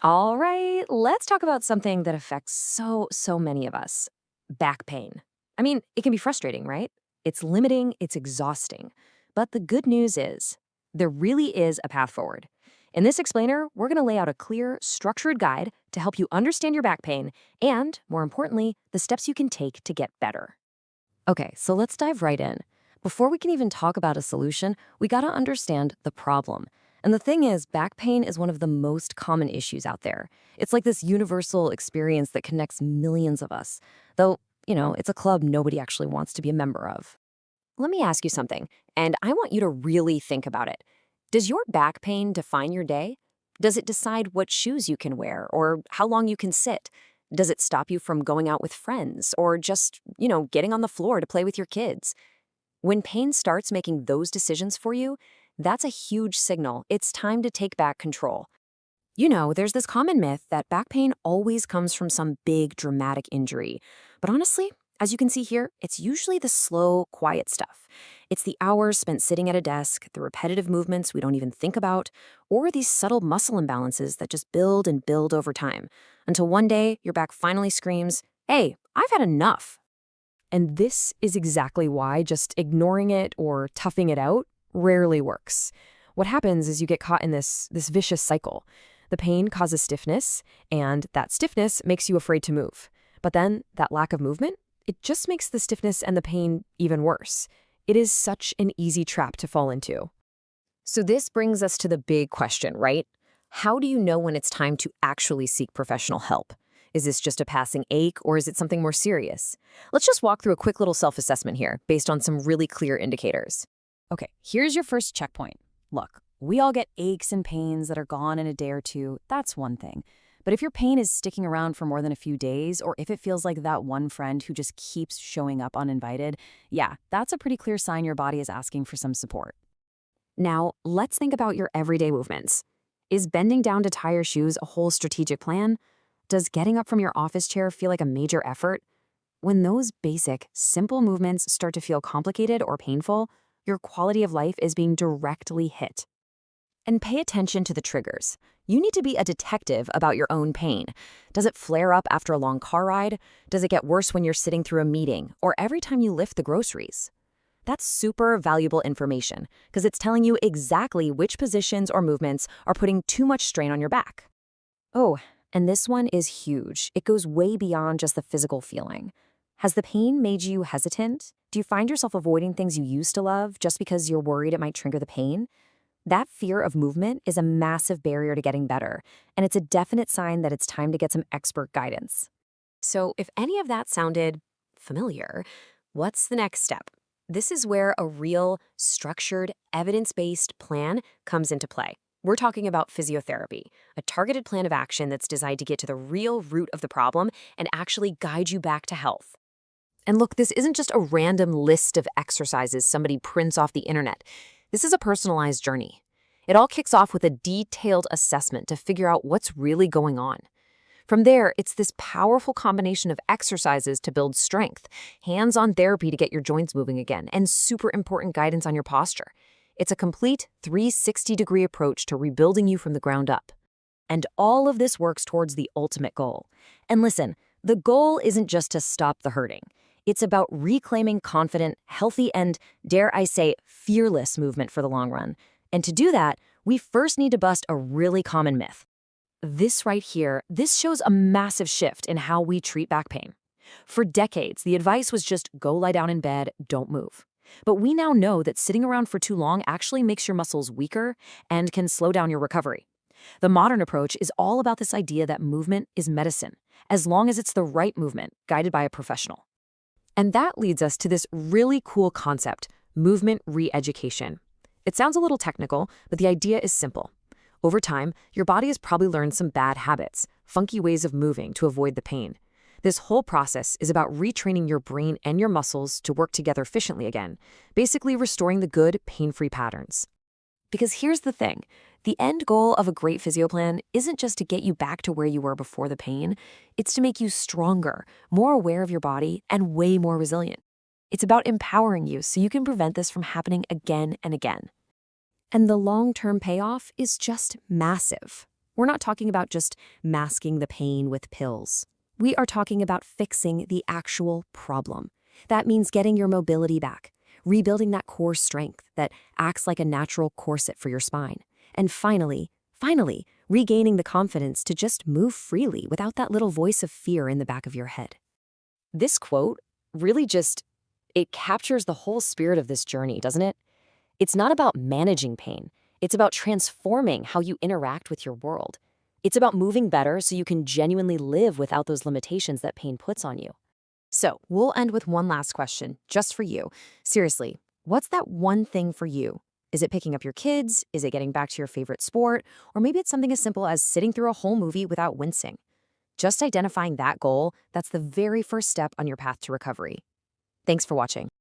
All right, let's talk about something that affects so many of us: back pain. I mean, it can be frustrating, right? It's limiting, it's exhausting. But the good news is, there really is a path forward. In this explainer, we're going to lay out a clear, structured guide to help you understand your back pain and, more importantly, the steps you can take to get better. Okay, so let's dive right in. Before we can even talk about a solution, we gotta understand the problem. And the thing is, back pain is one of the most common issues out there. It's like this universal experience that connects millions of us. Though, it's a club nobody actually wants to be a member of. Let me ask you something, and I want you to really think about it. Does your back pain define your day? Does it decide what shoes you can wear or how long you can sit? Does it stop you from going out with friends or just, getting on the floor to play with your kids? When pain starts making those decisions for you, that's a huge signal. It's time to take back control. There's this common myth that back pain always comes from some big, dramatic injury. But honestly, as you can see here, it's usually the slow, quiet stuff. It's the hours spent sitting at a desk, the repetitive movements we don't even think about, or these subtle muscle imbalances that just build and build over time, until one day your back finally screams, "Hey, I've had enough." And this is exactly why just ignoring it or toughing it out rarely works. What happens is you get caught in this vicious cycle. The pain causes stiffness, and that stiffness makes you afraid to move. But then that lack of movement, it just makes the stiffness and the pain even worse. It is such an easy trap to fall into. So this brings us to the big question, right? How do you know when it's time to actually seek professional help? Is this just a passing ache, or is it something more serious? Let's just walk through a quick little self-assessment here, based on some really clear indicators. Okay, here's your first checkpoint. Look, we all get aches and pains that are gone in a day or two. That's one thing. But if your pain is sticking around for more than a few days, or if it feels like that one friend who just keeps showing up uninvited, yeah, that's a pretty clear sign your body is asking for some support. Now, let's think about your everyday movements. Is bending down to tie your shoes a whole strategic plan? Does getting up from your office chair feel like a major effort? When those basic, simple movements start to feel complicated or painful, your quality of life is being directly hit. And pay attention to the triggers. You need to be a detective about your own pain. Does it flare up after a long car ride? Does it get worse when you're sitting through a meeting or every time you lift the groceries? That's super valuable information because it's telling you exactly which positions or movements are putting too much strain on your back. Oh, and this one is huge. It goes way beyond just the physical feeling. Has the pain made you hesitant? Do you find yourself avoiding things you used to love just because you're worried it might trigger the pain? That fear of movement is a massive barrier to getting better, and it's a definite sign that it's time to get some expert guidance. So if any of that sounded familiar, what's the next step? This is where a real, structured, evidence-based plan comes into play. We're talking about physiotherapy, a targeted plan of action that's designed to get to the real root of the problem and actually guide you back to health. And look, this isn't just a random list of exercises somebody prints off the internet. This is a personalized journey. It all kicks off with a detailed assessment to figure out what's really going on. From there, it's this powerful combination of exercises to build strength, hands-on therapy to get your joints moving again, and super important guidance on your posture. It's a complete 360-degree approach to rebuilding you from the ground up. And all of this works towards the ultimate goal. And listen, the goal isn't just to stop the hurting. It's about reclaiming confident, healthy, and, dare I say, fearless movement for the long run. And to do that, we first need to bust a really common myth. This right here, this shows a massive shift in how we treat back pain. For decades, the advice was just go lie down in bed, don't move. But we now know that sitting around for too long actually makes your muscles weaker and can slow down your recovery. The modern approach is all about this idea that movement is medicine, as long as it's the right movement, guided by a professional. And that leads us to this really cool concept, movement re-education. It sounds a little technical, but the idea is simple. Over time, your body has probably learned some bad habits, funky ways of moving to avoid the pain. This whole process is about retraining your brain and your muscles to work together efficiently again, basically restoring the good, pain-free patterns. Because here's the thing, the end goal of a great physio plan isn't just to get you back to where you were before the pain, it's to make you stronger, more aware of your body, and way more resilient. It's about empowering you so you can prevent this from happening again and again. And the long-term payoff is just massive. We're not talking about just masking the pain with pills. We are talking about fixing the actual problem. That means getting your mobility back, rebuilding that core strength that acts like a natural corset for your spine, and finally, regaining the confidence to just move freely without that little voice of fear in the back of your head. This quote really it captures the whole spirit of this journey, doesn't it? It's not about managing pain. It's about transforming how you interact with your world. It's about moving better so you can genuinely live without those limitations that pain puts on you. So, we'll end with one last question, just for you. Seriously, what's that one thing for you? Is it picking up your kids? Is it getting back to your favorite sport? Or maybe it's something as simple as sitting through a whole movie without wincing. Just identifying that goal, that's the very first step on your path to recovery. Thanks for watching.